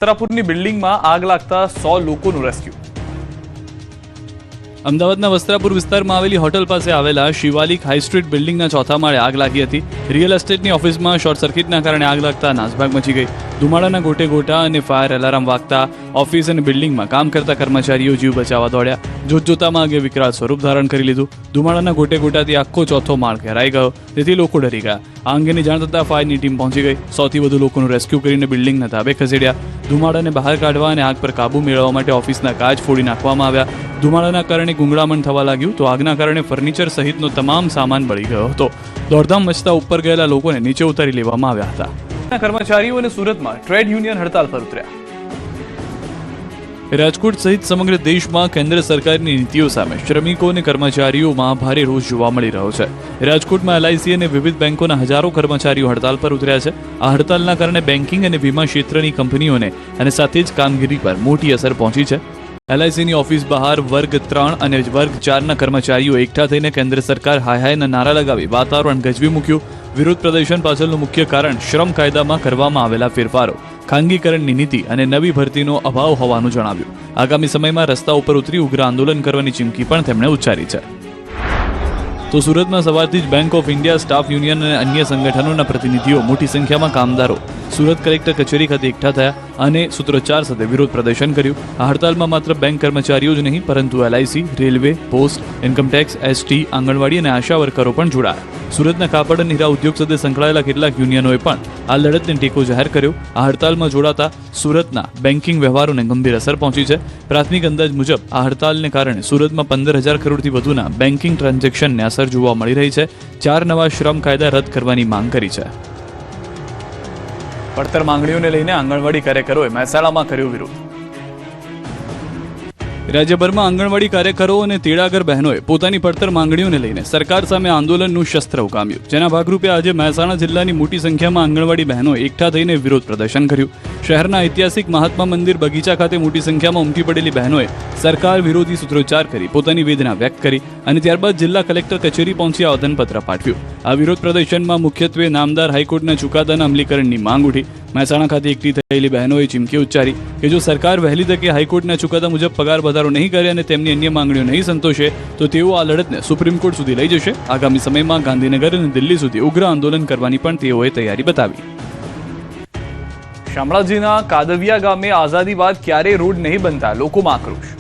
વસ્ત્રાપુરની બિલ્ડિંગમાં આગ લાગતા 100 લોકોનું રેસ્ક્યુ. અમદાવાદના વસ્ત્રાપુર વિસ્તારમાં આવેલી હોટલ પાસે આવેલા શિવાલિક હાઈ સ્ટ્રીટ બિલ્ડિંગના ચોથા માળે આગ લાગી હતી. રિયલ એસ્ટેટની ઓફિસમાં શોર્ટ સર્કિટના કારણે આગ લાગતા નાસભાગ મચી ગઈ. ધુમાડાના ગોટે ગોટા અને ફાયર એલાર્મ વાગતા ઓફિસ અને બિલ્ડિંગમાં કામ કરતા કર્મચારીઓ જીવ બચાવવા દોડ્યા. જોતજોતામાં આગે વિકરાળ સ્વરૂપ ધારણ કરી લીધું. ધુમાડાના ગોટે ગોટાથી આખો ચોથો માળ ઘેરાઈ ગયો, તેથી લોકો ડરી ગયા. આ અંગેની જાણ થતાં ફાયરની ટીમ પહોંચી ગઈ. 100થી વધુ લોકોનું રેસ્ક્યુ કરીને બિલ્ડિંગના ધાબે ખસેડ્યા. ધુમાડાને બહાર કાઢવા અને આગ પર કાબુ મેળવવા માટે ઓફિસના કાચ ફોડી નાખવામાં આવ્યા. ધુમાડાના કારણે ગુંગળામણ થવા લાગ્યું તો આગના કારણે ફર્નિચર સહિતનો તમામ સામાન બળી ગયો હતો. દોડધામ મચતા ઉપર ગયેલા લોકોને નીચે ઉતારી લેવામાં આવ્યા હતા. કર્મચારીઓ અને સુરતમાં ટ્રેડ યુનિયન હડતાલ પર ઉતર્યા. રાજકોટ સહિત સમગ્ર દેશમાં કેન્દ્ર સરકારની નીતિઓ સામે શ્રમિકો અને કર્મચારીઓમાં ભારે રોષ જોવા મળી રહ્યો છે. રાજકોટમાં LIC અને વિવિધ બેંકોના હજારો કર્મચારીઓ હડતાલ પર ઉતર્યા છે. આ હડતાલના કારણે બેન્કિંગ અને વીમા ક્ષેત્રની કંપનીઓને અને સાથે જ કામગીરી પર મોટી અસર પહોંચી છે. LICની ઓફિસ બહાર વર્ગ 3 અને વર્ગ 4ના કર્મચારીઓ એકઠા થઈને કેન્દ્ર સરકાર હાય હાયના નારા લગાવી વાતાવરણ ગજવી મૂક્યું. વિરોધ પ્રદર્શન પાછળનું મુખ્ય કારણ શ્રમ કાયદામાં કરવામાં આવેલા ફેરફારો, ખાનગીકરણની નીતિ અને નવી ભરતીનો અભાવ હોવાનું જણાવ્યું. આગામી સમયમાં રસ્તા ઉપર ઉતરી ઉગ્ર આંદોલન કરવાની ચીમકી પણ તેમણે ઉચ્ચારી છે. તો સુરતમાં સવારથી જ bank of India, staff union અને અન્ય સંગઠનોના પ્રતિનિધિઓ મોટી સંખ્યામાં કામદારો સુરત કલેક્ટર કચેરી ખાતે એકઠા થયા અને સૂત્રોચ્ચાર સાથે વિરોધ પ્રદર્શન કર્યું. આ હડતાલમાં માત્ર બેંક કર્મચારીઓ જ નહીં પરંતુ LIC, railway, post, income tax, ST, આંગણવાડી અને આશા વર્કરો પણ જોડાયા. સુરતના કાપડ અને હીરા ઉદ્યોગ સાથે સંકળાયેલા કેટલાક યુનિયનોએ પણ આ લડતને ટેકો જાહેર કર્યો. આ હડતાલમાં જોડાતા સુરતના બેન્કિંગ વ્યવહારોને ગંભીર અસર પહોંચી છે. પ્રાથમિક અંદાજ મુજબ આ હડતાલને કારણે સુરતમાં 15,000 કરોડથી વધુના બેન્કિંગ ટ્રાન્ઝેક્શનને અસર જોવા મળી રહી છે. 4 નવા શ્રમ કાયદા રદ કરવાની માંગ કરી છે. પડતર માંગણીઓને લઈને આંગણવાડી કાર્યકરોએ મહેસાણામાં કર્યો વિરોધ. રાજ્યભરમાં આંગણવાડી કાર્યકરો અને તેડાગર બહેનોએ પોતાની પડતર માંગણીઓને લઈને સરકાર સામે આંદોલનનું શસ્ત્ર ઉગામ્યું. જેના ભાગરૂપે આજે મહેસાણા જિલ્લાની મોટી સંખ્યામાં આંગણવાડી બહેનોએ એકઠા થઈને વિરોધ પ્રદર્શન કર્યું. શહેરના ઐતિહાસિક મહાત્મા મંદિર બગીચા ખાતે મોટી સંખ્યામાં ઉમટી પડેલી બહેનોએ સરકાર વિરોધી સૂત્રોચ્ચાર કરી પોતાની વેદના વ્યક્ત કરી અને ત્યારબાદ જિલ્લા કલેક્ટર કચેરી પહોંચી આવેદનપત્ર પાઠવ્યું. આ વિરોધ પ્રદર્શનમાં મુખ્યત્વે નામદાર હાઈકોર્ટના ચુકાદાના અમલીકરણની માંગ ઉઠી. મહેસાણા ખાતે એકઠી થયેલી બહેનોએ ચીમકી ઉચ્ચારી કે જો સરકાર વહેલી તકે હાઈકોર્ટના ચુકાદા મુજબ પગાર વધારો નહીં કરે અને તેમની અન્ય માંગણીઓ નહીં સંતોષે તો તેઓ આ લડતને સુપ્રીમ કોર્ટ સુધી લઈ જશે. આગામી સમયમાં ગાંધીનગર અને દિલ્હી સુધી ઉગ્ર આંદોલન કરવાની પણ તેઓએ તૈયારી બતાવી. શામળાજીના કાદવિયા ગામે આઝાદી બાદ ક્યારેય રોડ નહીં બનતા લોકોમાં આક્રોશ.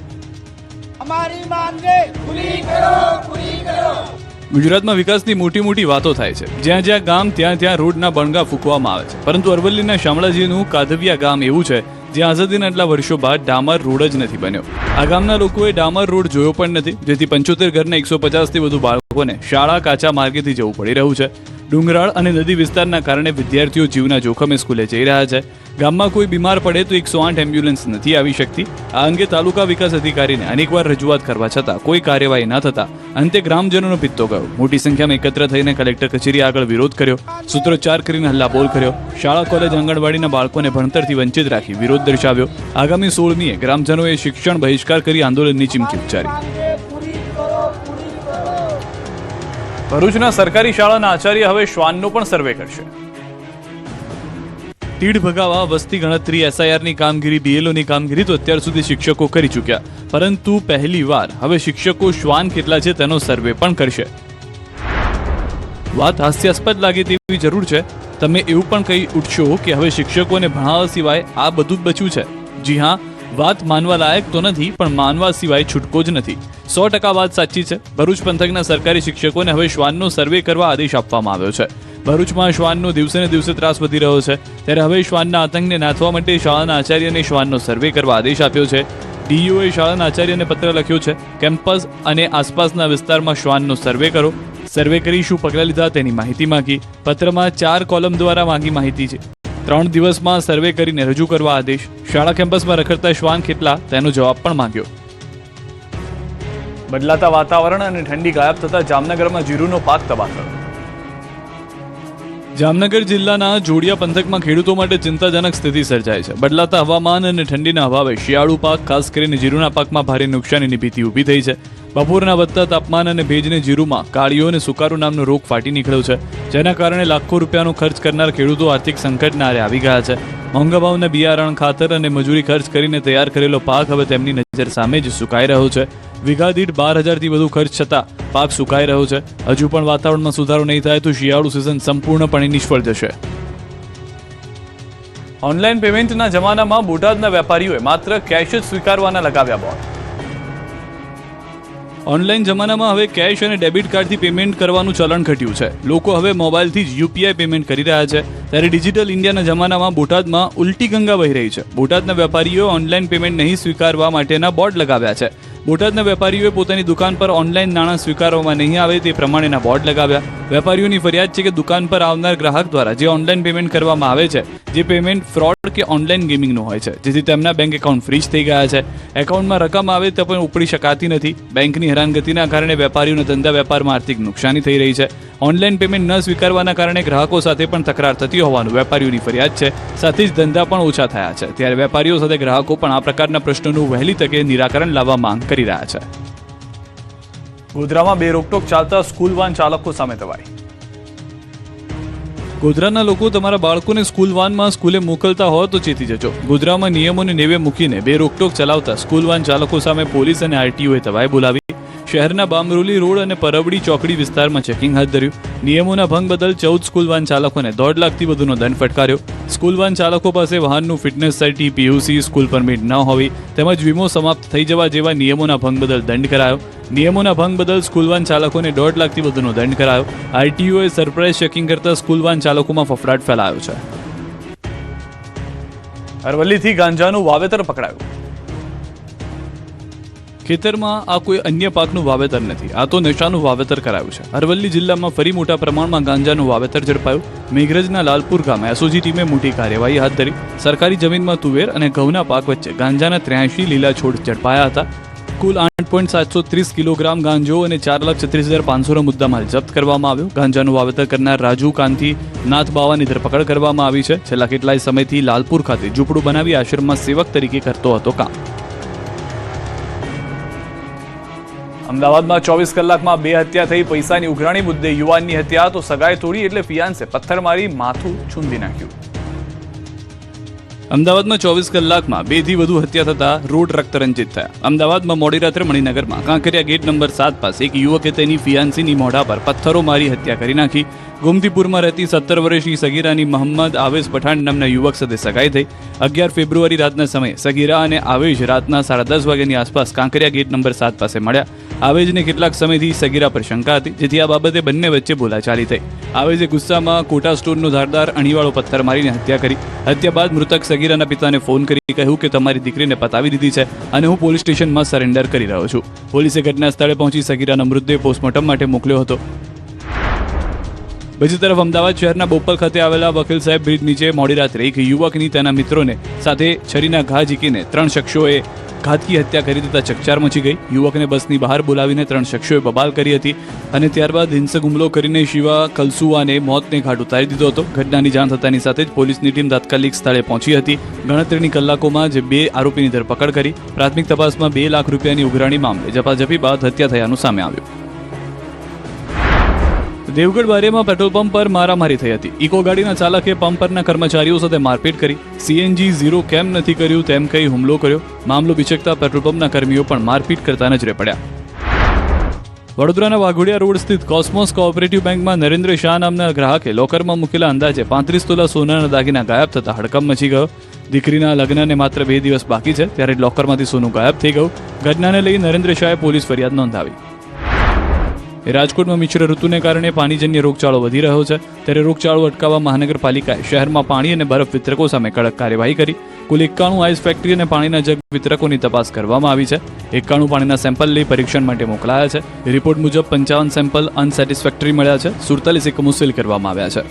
ગુજરાતમાં વિકાસની મોટી મોટી વાતો થાય છે. જ્યાં જ્યાં ગામ ત્યાં રોડના બણગા ફૂંકવામાં આવે છે. પરંતુ અરવલ્લીના શામળાજીનું કાદવિયા ગામ એવું છે જ્યાં આઝાદીના આટલા વર્ષો બાદ ડામર રોડ જ નથી બન્યો. આ ગામના લોકોએ ડામર રોડ જોયો પણ નથી, જેથી 75 ઘરના 150થી વધુ બાળકોને શાળા કાચા માર્ગેથી જવું પડી રહ્યું છે. ડુંગરાળ અને નદી વિસ્તારના કારણે વિદ્યાર્થીઓ જીવના જોખમે સ્કૂલે જઈ રહ્યા છે. ગામમાં કોઈ બીમાર પડે તો 108 એમ્બ્યુલન્સ નથી આવી શકતી. આ અંગે તાલુકા વિકાસ અધિકારીને અનેકવાર રજૂઆત કરવા છતાં કોઈ કાર્યવાહી ન થતા અંતે ગ્રામજનોનો પિત્તો ગયો. મોટી સંખ્યામાં એકત્ર થઈને કલેક્ટર કચેરી આગળ વિરોધ કર્યો, સૂત્રોચ્ચાર કરીને હલ્લાબોલ કર્યો. શાળા કોલેજ આંગણવાડીના બાળકોને ભણતરથી વંચિત રાખી વિરોધ દર્શાવ્યો. આગામી 16મીએ ગ્રામજનોએ શિક્ષણ બહિષ્કાર કરી આંદોલનની ચીમકી ઉચ્ચારી. ભરૂચના સરકારી શાળાના આચાર્ય હવે શ્વાનનો પણ સર્વે કરશે. તીડ ભગાવવા, વસ્તી ગણતરી, SIRની કામગીરી, BLOની કામગીરી તો અત્યાર સુધી શિક્ષકો કરી ચૂક્યા, પરંતુ પહેલી વાર હવે શિક્ષકો શ્વાન કેટલા છે તેનો સર્વે પણ કરશે. વાત હાસ્યાસ્પદ લાગે તેવી જરૂર છે. તમે એવું પણ કહી ઉઠશો કે હવે શિક્ષકોને ભણાવવા સિવાય આ બધું જ બચ્યું છે. જી હા, વાત માનવા લાયક તો નથી, પણ માનવા સિવાય છૂટકો જ નથી. 100% વાત સાચી છે. ભરૂચ પંથકના સરકારી શિક્ષકોને હવે શ્વાનનો સર્વે કરવા આદેશ આપવામાં આવ્યો છે. ભરૂચમાં શ્વાનનો દિવસે ને દિવસે ત્રાસ વધી રહ્યો છે, ત્યારે હવે શ્વાનના આતંકને નાથવા માટે શાળાના આચાર્યને શ્વાનનો સર્વે કરવા આદેશ આપ્યો છે. DEOએ શાળાના આચાર્યને પત્ર લખ્યો છે. કેમ્પસ અને આસપાસના વિસ્તારમાં શ્વાનનો સર્વે કરો. સર્વે કરી શું પગલાં લીધા તેની માહિતી માંગી. પત્રમાં 4 કોલમ દ્વારા માંગી માહિતી છે. 3 દિવસમાં સર્વે કરીને રજૂ કરવા આદેશ. શાળા કેમ્પસમાં રખડતા શ્વાન કેટલા તેનો જવાબ પણ માંગ્યો. બદલાતા વાતાવરણ અને ઠંડી ગાયબ થતા જામનગરમાં જીરુનો પાક તબાહ થયો. જામનગર જિલ્લાના જોડિયા પંથકમાં ખેડૂતો માટે ચિંતાજનક સ્થિતિ સર્જાય છે. બદલાતા હવામાન અને ઠંડીના અભાવે શિયાળુ પાક, ખાસ કરીને જીરુના પાકમાં ભારે નુકસાનીની ભીતિ ઊભી થઈ છે. બપોરના વધતા તાપમાન અને ભેજને જીરુમાં કાળીઓ અને સુકારું નામનો રોગ ફાટી નીકળ્યો છે, જેના કારણે લાખો રૂપિયાનો ખર્ચ કરનાર ખેડૂતો આર્થિક સંકટના આરે આવી ગયા છે. મોંઘા ભાવના બિયારણ, ખાતર અને મજૂરી ખર્ચ કરીને તૈયાર કરેલો પાક હવે તેમની નજર સામે જ સુકાઈ રહ્યો છે. વીઘા દીઠ 12,000થી વધુ ખર્ચ છતાં પાક સુકાઈ રહ્યો છે. હજુ પણ વાતાવરણમાં સુધારો નહીં થાય તો શિયાળુ સિઝન સંપૂર્ણપણે નિષ્ફળ જશે. ઓનલાઈન પેમેન્ટના જમાનામાં બોટાદના વેપારીઓએ માત્ર કેશ જ સ્વીકારવાના લગાવ્યા બોર્ડ. ઓનલાઈન જમાનામાં હવે કેશ અને ડેબિટ કાર્ડથી પેમેન્ટ કરવાનું ચલણ ઘટ્યું છે. લોકો હવે મોબાઈલથી જ યુપીઆઈ પેમેન્ટ કરી રહ્યા છે. ત્યારે ડિજિટલ ઇન્ડિયાના જમાનામાં બોટાદમાં ઉલટી ગંગા વહી રહી છે. બોટાદના વેપારીઓએ ઓનલાઈન પેમેન્ટ નહીં સ્વીકારવા માટેના બોર્ડ લગાવ્યા છે. બોટાદના વેપારીઓએ પોતાની દુકાન પર ઓનલાઈન નાણાં સ્વીકારવામાં નહીં આવે તે પ્રમાણેના બોર્ડ લગાવ્યા. વેપારીઓની ફરિયાદ છે કે દુકાન પર આવનાર ગ્રાહક દ્વારા જે ઓનલાઈન પેમેન્ટ કરવામાં આવે છે જે પેમેન્ટ ફ્રોડ કે ઓનલાઈન ગેમિંગનું હોય છે, જેથી તેમના બેંક એકાઉન્ટ ફ્રીઝ થઈ ગયા છે. એકાઉન્ટમાં રકમ આવે તો પણ ઉપડી શકાતી નથી. બેંકની હેરાનગતિના કારણે વેપારીઓના ધંધા વેપારમાં આર્થિક નુકસાની થઈ રહી છે. ઓનલાઈન પેમેન્ટ ન સ્વીકારવાના કારણે ગ્રાહકો સાથે પણ તકરાર થતી હોવાનું વેપારીઓની ફરિયાદ છે. સાથે જ ધંધા પણ ઓછા થયા છે. ત્યારે વેપારીઓ સાથે ગ્રાહકો પણ આ પ્રકારના પ્રશ્નોનું વહેલી તકે નિરાકરણ લાવવા માંગ કરી રહ્યા છે. ગોધરામાં બે રોકટોક ચાલતા સ્કૂલ વાન ચાલકો સામે તવાઈ. ગોધરાના લોકો તમારા બાળકોને સ્કૂલ વાનમાં સ્કૂલે મોકલતા હોય તો ચેતી જજો. ગોધરામાં નિયમોને નેવે મૂકીને બે રોકટોક ચલાવતા સ્કૂલ વાન ચાલકો સામે પોલીસ અને આરટીઓએ તવાઈ બોલાવી. શહેરના બામરોલી રોડ અને પરબડી ચોકડી વિસ્તારમાં ચેકિંગ હાથ ધર્યું. નિયમોના ભંગ બદલ 14 સ્કૂલ વાન ચાલકોને 1.5 લાખથી વધુનો દંડ ફટકાર્યો. સ્કૂલ વાન ચાલકો પાસે વાહનનું ફિટનેસ સર્ટી, પીયુસી, સ્કૂલ પરમિટ ન હોવી તેમજ વીમો સમાપ્ત થઈ જવા જેવા નિયમોના ભંગ બદલ દંડ કરાયો. નિયમોના ભંગ બદલ સ્કૂલ વાન ચાલકોને 1.5 લાખથી વધુનો દંડ કરાયો. આરટીઓએ સરપ્રાઇઝ ચેકિંગ કરતા સ્કૂલ વાન ચાલકોમાં ફફડાટ ફેલાયો છે. અરવલ્લીથી ગાંજાનું વાવેતર પકડાયું. ખેતરમાં આ કોઈ અન્ય પાકનું વાવેતર નથી, આ તો નશાનું વાવેતર કરાયું છે. અરવલ્લી જિલ્લામાં ફરી મોટા પ્રમાણમાં ગાંજાનું વાવેતર ઝડપાયું. મેઘરજના લાલપુર ગામે એસઓજી ટીમે મોટી કાર્યવાહી હાથ ધરી. સરકારી જમીનમાં તુવેર અને ઘઉંના પાક વચ્ચે ગાંજાના 83 લીલા છોડ ઝડપાયા હતા. કુલ 8.730 કિલોગ્રામ ગાંજો અને 4,36,500નો મુદ્દામાલ જપ્ત કરવામાં આવ્યો. ગાંજાનું વાવેતર કરનાર રાજુ કાંતિ નાથ બાવાની ધરપકડ કરવામાં આવી છે. છેલ્લા કેટલાય સમયથી લાલપુર ખાતે ઝૂંપડું બનાવી આશ્રમમાં સેવક તરીકે કરતો હતો કામ. અમદાવાદમાં 24 કલાકમાં 2 હત્યા થઈ. પૈસાની ઉઘરાણી મુદ્દે યુવાનની હત્યા તો સગાઈ તોડી એટલે ફિયાન્સે પથ્થર મારી માથું છૂંદી નાખ્યું. અમદાવાદમાં 24 કલાકમાં 2થી વધુ હત્યા થતા રોડ રક્તરંજિત થયા. અમદાવાદમાં મોડી રાત્રે મણિનગરમાં કાંકરિયા ગેટ નંબર 7 પાસે એક યુવકે તેની ફિયાન્સીની મોઢા પર પથ્થરો મારી હત્યા કરી નાખી. ગોમતીપુરમાં રહેતી 17 વર્ષની સગીરાની મોહમ્મદ આવેશ પઠાણ નામના યુવક સાથે સગાઈ થઈ. 11 ફેબ્રુઆરી રાતના સમયે સગીરા અને આવેશ રાતના 10:30 વાગ્યાની આસપાસ કાંકરિયા ગેટ નંબર 7 પાસે મળ્યા. આવેશને કેટલાક સમયથી સગીરા પર શંકા હતી, જેથી આ બાબતે બંને વચ્ચે બોલાચાલી થઈ. આવેશે ગુસ્સામાં કોટા સ્ટોરનો ધારદાર અણીવાળો પથ્થર મારીને હત્યા કરી. હત્યા બાદ મૃતક સગીરાના પિતાને ફોન કરી કહ્યું કે તમારી દીકરીને પતાવી દીધી છે અને હું પોલીસ સ્ટેશનમાં સરેન્ડર કરી રહ્યો છું. પોલીસે ઘટના સ્થળે પહોંચી સગીરાનો મૃતદેહ પોસ્ટમોર્ટમ માટે મોકલ્યો હતો. બીજી તરફ અમદાવાદ શહેરના બોપલ ખાતે આવેલા વકીલ સાહેબ બ્રિજ નીચે મોડી રાત્રે એક યુવકની તેના મિત્રોને સાથે છરીના ઘા ઝીકીને 3 શખ્સોએ ઘાતકી હત્યા કરી દેતા ચકચાર મચી ગઈ. યુવકને બસની બહાર બોલાવીને 3 શખ્સોએ બબાલ કરી હતી અને ત્યારબાદ હિંસક હુમલો કરીને શિવા કલસુવાને મોતને ઘાટ ઉતારી દીધો હતો. ઘટનાની જાણ થતાની સાથે જ પોલીસની ટીમ તાત્કાલિક સ્થળે પહોંચી હતી. ગણતરીની કલાકોમાં જ 2 આરોપીની ધરપકડ કરી. પ્રાથમિક તપાસમાં 2 લાખ રૂપિયાની ઉઘરાણી મામલે ઝપાઝપી બાદ હત્યા થયાનું સામે આવ્યું. દેવગઢ બારિયામાં પેટ્રોલ પંપ પર મારામારી થઈ હતી. ઇકો ગાડીના ચાલકે પંપ પરના કર્મચારીઓ સાથે મારપીટ કરી. સીએનજી 0 કેમ નથી કર્યું તેમ કહી હુમલો કર્યો. મામલો બિચકતા પેટ્રોલ પંપના કર્મીઓ પણ મારપીટ કરતા નજરે પડ્યા. વડોદરાના વાઘોડિયા રોડ સ્થિત કોસ્મોસ કોઓપરેટિવ બેંકમાં નરેન્દ્ર શાહ નામના ગ્રાહકે લોકરમાં મૂકેલા અંદાજે 35 તોલા સોનાના દાગીના ગાયબ થતા હડકંપ મચી ગયો. દીકરીના લગ્નને માત્ર 2 દિવસ બાકી છે ત્યારે લોકરમાંથી સોનું ગાયબ થઈ ગયું. ઘટનાને લઈ નરેન્દ્ર શાહે પોલીસ ફરિયાદ નોંધાવી. રાજકોટમાં મિશ્ર ઋતુને કારણે પાણીજન્ય રોગચાળો વધી રહ્યો છે. ત્યારે રોગચાળો અટકાવવા મહાનગરપાલિકાએ શહેરમાં પાણી અને બરફ વિતરકો સામે કડક કાર્યવાહી કરી. કુલ 91 આઈસ ફેક્ટરી અને પાણીના જગ વિતરકોની તપાસ કરવામાં આવી છે. 91 પાણીના સેમ્પલ લઈ પરીક્ષણ માટે મોકલાયા છે. રિપોર્ટ મુજબ 55 સેમ્પલ અનસેટિસ્ફેક્ટરી મળ્યા છે. 47 એકમો સીલ કરવામાં આવ્યા છે.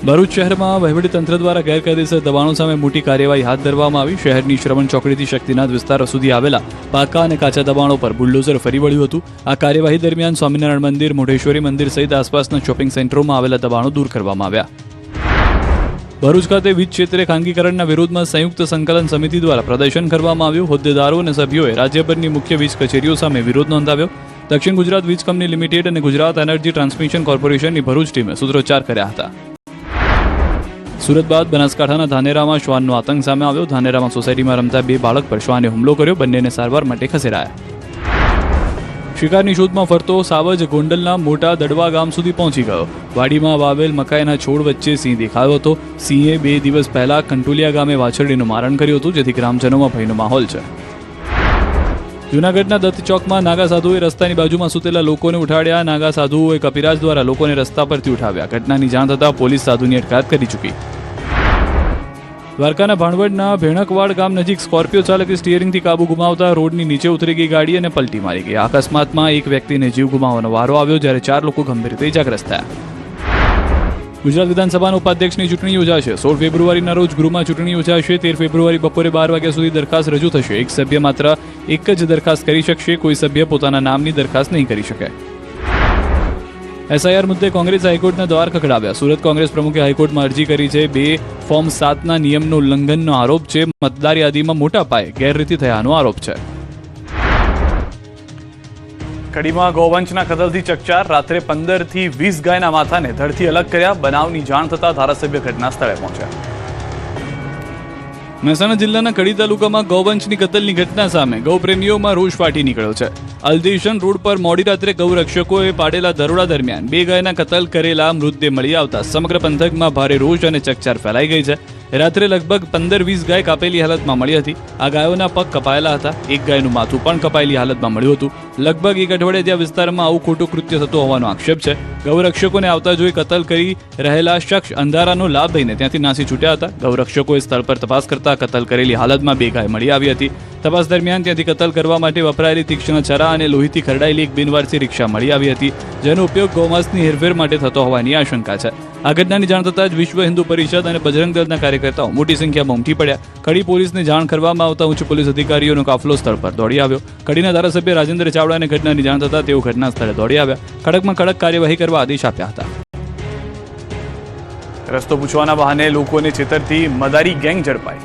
ભરૂચ શહેરમાં વહીવટીતંત્ર દ્વારા ગેરકાયદેસર દબાણો સામે મોટી કાર્યવાહી હાથ ધરવામાં આવી. શહેરની શ્રવણ ચોકડીથી શક્તિનાથ વિસ્તારો સુધી આવેલા પાકા અને કાચા દબાણો પર બુલડોઝર ફરી વળ્યું હતું. આ કાર્યવાહી દરમિયાન સ્વામિનારાયણ મંદિર, મોઢેશ્વરી મંદિર સહિત આસપાસના શોપિંગ સેન્ટરોમાં આવેલા દબાણો દૂર કરવામાં આવ્યા. ભરૂચ ખાતે વીજ ક્ષેત્રે ખાનગીકરણના વિરોધમાં સંયુક્ત સંકલન સમિતિ દ્વારા પ્રદર્શન કરવામાં આવ્યું. હોદ્દેદારો અને સભ્યોએ રાજ્યભરની મુખ્ય વીજ કચેરીઓ સામે વિરોધ નોંધાવ્યો. દક્ષિણ ગુજરાત વીજ કંપની લિમિટેડ અને ગુજરાત એનર્જી ટ્રાન્સમિશન કોર્પોરેશનની ભરૂચ ટીમે સૂત્રોચ્ચાર કર્યા હતા. સુરત બાદ બનાસકાંઠાના ધાનેરામાં શ્વાનનો આતંક સામે આવ્યો. ધાનેરામાં સોસાયટીમાં રમતા 2 બાળક પર શ્વાને હુમલો કર્યો. બંનેને સારવાર માટે ખસેડાયા. શિકારની શોધમાં ફરતો સાવજ ગોંડલના મોટા દડવા ગામ સુધી પહોંચી ગયો. વાડીમાં વાવેલ મકાઈના છોડ વચ્ચે સિંહ દેખાયો હતો. સિંહે 2 દિવસ પહેલા કંટોલિયા ગામે વાછરડીનું મારણ કર્યું હતું, જેથી ગ્રામજનોમાં ભયનો માહોલ છે. જૂનાગઢના દત્ત ચોકમાં નાગા સાધુએ રસ્તાની બાજુમાં સૂતેલા લોકોને ઉઠાડ્યા. નાગા સાધુઓએ કપિરાજ દ્વારા લોકોને રસ્તા પરથી ઉઠાવ્યા. ઘટનાની જાણ થતાં પોલીસ સાધુની અટકાયત કરી ચૂકી. દ્વારકાના ભાણવડના ભેણકવાડ ગામ નજીક સ્કોર્પિયો ચાલકે સ્ટીયરિંગથી કાબુ ગુમાવતા રોડની નીચે ઉતરી ગઈ ગાડી અને પલટી મારી ગઈ. અકસ્માતમાં એક વ્યક્તિને જીવ ગુમાવવાનો વારો આવ્યો, જ્યારે 4 લોકો ગંભીર રીતે ઇજાગ્રસ્ત થયા. ગુજરાત વિધાનસભાના ઉપાધ્યક્ષની ચૂંટણી યોજાશે. 16 ફેબ્રુઆરીના રોજ ગૃહમાં ચૂંટણી યોજાશે. 13 ફેબ્રુઆરી બપોરે 12 વાગ્યા સુધી દરખાસ્ત રજૂ થશે. એક સભ્ય માત્ર એક જ દરખાસ્ત કરી શકશે. કોઈ સભ્ય પોતાના નામની દરખાસ્ત નહીં કરી શકે. એસઆઈઆર મુદ્દે કોંગ્રેસે હાઈકોર્ટના દ્વાર ખખડાવ્યા. સુરત કોંગ્રેસ પ્રમુખે હાઈકોર્ટમાં અરજી કરી છે. 2 ફોર્મ 7ના નિયમનો ઉલ્લંઘનનો આરોપ છે. મતદાર યાદીમાં મોટા પાયે ગેરરીતિ થયાનો આરોપ છે. કડીમાં ગૌવંશના કતલથી ચકચાર. રાત્રે 15 થી 20 ગાયના માથાને ધડથી અલગ કર્યા. બનાવની જાણ થતાં ધારાસભ્ય ઘટના સ્થળે પહોંચ્યા. મહેસાણા જિલ્લાના કડી તાલુકામાં ગૌવંશની કતલની ઘટના સામે ગૌપ્રેમીઓમાં રોષ ફાટી નીકળ્યો છે. અલદેશન રોડ પર મોડી રાત્રે ગૌરક્ષકોએ પાડેલા દરોડા દરમિયાન 2 ગાયના કતલ કરેલા મૃતદેહ મળી આવતા સમગ્ર પંથકમાં ભારે રોષ અને ચકચાર ફેલાઈ ગઈ છે. રાત્રે લગભગ 15-20 ગાય કાપેલી હાલતમાં મળી હતી. આ ગાયોના પગ કપાયેલા હતા. એક ગાયનું માથું પણ કપાયેલી હાલતમાં મળ્યું હતું. લગભગ 1 અઠવાડિયા જ્યાં વિસ્તારમાં આવું ખોટું કૃત્ય થતું હોવાનો આક્ષેપ છે. ગૌરક્ષકોને આવતા જોઈ કતલ કરી રહેલા શખ્સ અંધારાનો લાભ લઈને ત્યાંથી નાસી છૂટ્યા હતા. ગૌરક્ષકોએ સ્થળ પર તપાસ કરતા કતલ કરેલી હાલતમાં 2 ગાય મળી આવી હતી. તપાસ દરમિયાન ત્યાંથી કતલ કરવા માટે વપરાયેલી તીક્ષ્ણ છરા અને લોહીથી ખરડાયેલી એક બિનવારસી રિક્ષા મળી આવી હતી, જેનો ઉપયોગ ગૌમાંસની હેરફેર માટે થતો હોવાની આશંકા છે. આ ઘટનાની જાણ થતાં જ વિશ્વ હિન્દુ પરિષદ અને બજરંગ દળના કાર્યકર્તાઓ મોટી સંખ્યામાં ઉમટી પડ્યા. કડી પોલીસને જાણ કરવામાં આવતા ઉચ્ચ પોલીસ અધિકારીઓનો કાફલો સ્થળ પર દોડી આવ્યો. કડીના ધારાસભ્ય રાજેન્દ્ર ચાવડાને ઘટનાની જાણ થતાં તેઓ ઘટના સ્થળે દોડી આવ્યા. કડકમાં કડક કાર્યવાહી કરવા આદેશ આપ્યા હતા. રસ્તો પૂછવાના બહાને લોકોને છેતરતી મદારી ગેંગ ઝડપાઈ.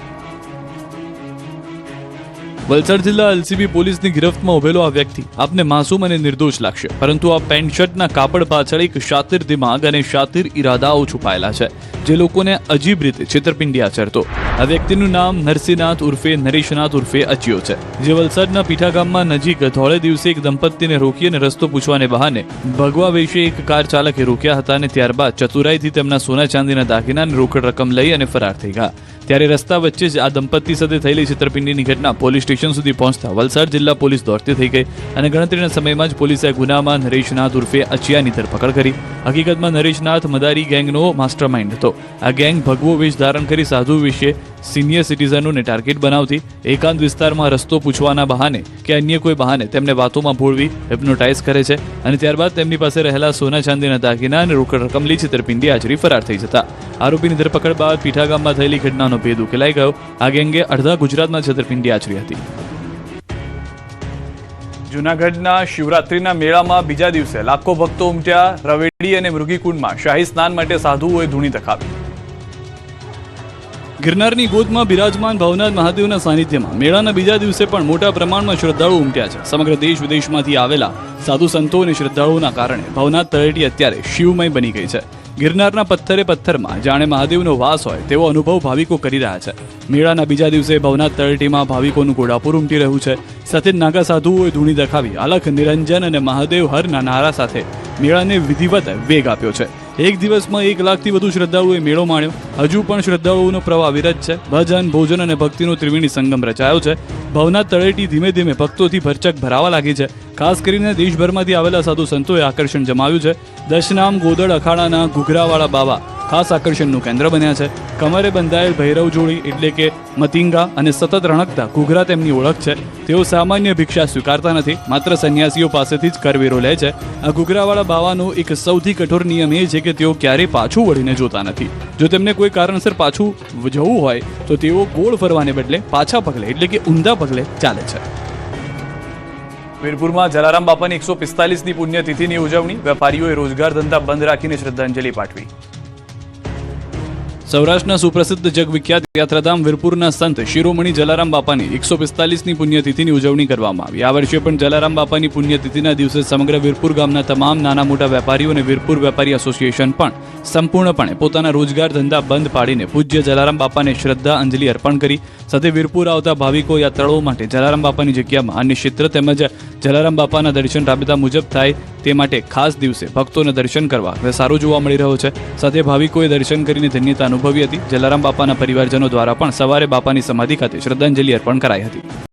વલસાડ જિલ્લા એલસીબી પોલીસની ગિરફ્તમાં ઉભેલો આ વ્યક્તિ આપને માસૂમ અને નિર્દોષ લાગશે, પરંતુ આ પેન્ટ શર્ટના કાપડ પાછળ એક શાતિર દિમાગ અને શાતિર ઈરાદાઓ છુપાયેલા છે, જે લોકોને અજીબ રીતે છેતરપિંડી આચરતો. આ વ્યક્તિનું નામ નરસિંહનાથ ઉર્ફે નરેશનાથ ઉર્ફે અચિયો છે, જે વલસાડના પીઠા ગામમાં નજીક ધોળે દિવસે એક દંપતીને રોકી અને રસ્તો પૂછવાને બહાને ભગવા વેશે એક કાર ચાલકે રોક્યા હતા અને ત્યારબાદ ચતુરાઈથી તેમના સોના ચાંદીના દાગીના અને રોકડ રકમ લઈ અને ફરાર થઈ ગયા. ત્યારે રસ્તા વચ્ચે જ આ દંપતી સાથે થયેલી છેતરપિંડીની ઘટના પોલીસ સ્ટેશન સુધી પહોંચતા વલસાડ જિલ્લા પોલીસ દોડતી થઈ ગઈ અને ગણતરીના સમયમાં જ પોલીસે ગુનામાં નરેશનાથ ઉર્ફે અચિયાની ધરપકડ કરી. હકીકતમાં નરેશનાથ મદારી ગેંગનો માસ્ટરમાઇન્ડ હતો. આ ગેંગ ભગવો વેશ ધારણ કરી સાધુ વિશે સિનિયર સિટીઝનોને ટાર્ગેટ બનાવતી, એકાંત વિસ્તારમાં રસ્તો પૂછવાના બહાને કે અન્ય કોઈ બહાને તેમને વાતોમાં ભોળવી હિપ્નોટાઇઝ કરે છે અને ત્યારબાદ તેમની પાસે રહેલા સોના ચાંદીના દાગીના અને રોકડ રકમ લઈ છેતરપિંડી આચરી ફરાર થઈ જતા. આરોપીની ધરપકડ બાદ પીઠા ગામમાં થયેલી ઘટનાનો ભેદ ઉકેલાઈ ગયો. આ ગેંગે અડધા ગુજરાતમાં છેતરપિંડી આચરી હતી. જૂનાગઢના શિવરાત્રીના મેળામાં બીજા દિવસે લાખો ભક્તો ઉમટ્યા. રવેડી અને મૃગીકુંડમાં શાહી સ્નાન માટે સાધુઓએ ધૂણી ધખાવી. ગિરનારની ગોદમાં બિરાજમાન ભવનાથ મહાદેવના સાનિધ્યમાં મેળાના બીજા દિવસે પણ મોટા પ્રમાણમાં શ્રદ્ધાળુ ઉમટ્યા છે. સમગ્ર દેશ વિદેશમાંથી આવેલા સાધુ સંતો અને શ્રદ્ધાળુઓના કારણે ભવનાથ તળેટી અત્યારે શિવમય બની ગઈ છે. ગિરનારના પથ્થરે પથ્થરમાં જાણે મહાદેવનો વાસ હોય તેવો અનુભવ ભાવિકો કરી રહ્યા છે. મેળાના બીજા દિવસે ભવનાથ તળેટીમાં ભાવિકોનું ઘોડાપુર ઉમટી રહ્યું છે. સાથે નાગા સાધુઓએ ધૂણી દખાવી અલખ નિરંજન અને મહાદેવ હરના નારા સાથે મેળાને વિધિવત વેગ આપ્યો છે. એક દિવસમાં 1 લાખથી વધુ શ્રદ્ધાળુઓએ મેળો માણ્યો. હજુ પણ શ્રદ્ધાળુઓનો પ્રવાહ વિરત છે. ભજન, ભોજન અને ભક્તિનો ત્રિવેણી સંગમ રચાયો છે. ભવનાથ તળેટી ધીમે ધીમે ભક્તોથી ભરચક ભરાવા લાગી છે. ખાસ કરીને દેશભરમાંથી આવેલા સાધુ સંતોએ આકર્ષણ જમાવ્યું છે. દશનામ ગોદડ અખાડાના ઘૂઘરાવાળા બાવા ખાસ આકર્ષણનું કેન્દ્ર બન્યા છે. કમરે બંધાયેલ ભૈરવ જોડી એટલે કે મતિંગા અને સતત રણકતા ઘૂઘરા તેમની ઓળખ છે. તેઓ સામાન્ય ભિક્ષા સ્વીકારતા નથી, માત્ર સંન્યાસીઓ પાસેથી જ કરવેરો લે છે. આ ઘૂઘરાવાળા બાવાનો એક સૌથી કઠોર નિયમ એ છે કે તેઓ ક્યારેય પાછું વળીને જોતા નથી. જો તેમને કોઈ કારણસર પાછું જવું હોય તો તેઓ ગોળ ફરવાને બદલે પાછા પગલે એટલે કે ઊંધા પગલે ચાલે છે. વીરપુરમાં જલારામ બાપાની 145મી પુણ્યતિથિની ઉજવણી. વેપારીઓએ રોજગાર ધંધા બંધ રાખીને શ્રદ્ધાંજલિ પાઠવી. સૌરાષ્ટ્રના સુપ્રસિદ્ધ જગવિખ્યાત યાત્રાધામ વીરપુરના સંત શિરોમણી જલારામ બાપાની 145મી પુણ્યતિથિની ઉજવણી કરવામાં આવી. આ વર્ષે પણ જલારામ બાપાની પુણ્યતિથિના દિવસે સમગ્ર વીરપુર ગામના તમામ નાના મોટા વેપારીઓ અને વીરપુર વેપારી એસોસિએશન પણ સંપૂર્ણપણે પોતાના રોજગાર ધંધા બંધ પાડીને પૂજ્ય જલારામ બાપાને શ્રદ્ધા અંજલિ અર્પણ કરી. સાથે વીરપુર આવતા ભાવિકો યાત્રાળુઓ માટે જલારામ બાપાની જગ્યામાં અન્ય ક્ષેત્ર તેમજ જલારામ બાપાના દર્શન રાબેતા મુજબ થાય તે માટે ખાસ દિવસે ભક્તોને દર્શન કરવા સારો જોવા મળી રહ્યો છે. સાથે ભાવિકોએ દર્શન કરીને ધન્યતા અનુભવી હતી. જલારામ બાપાના પરિવારજનો દ્વારા પણ સવારે બાપાની સમાધિ ખાતે શ્રદ્ધાંજલિ અર્પણ કરાઈ હતી.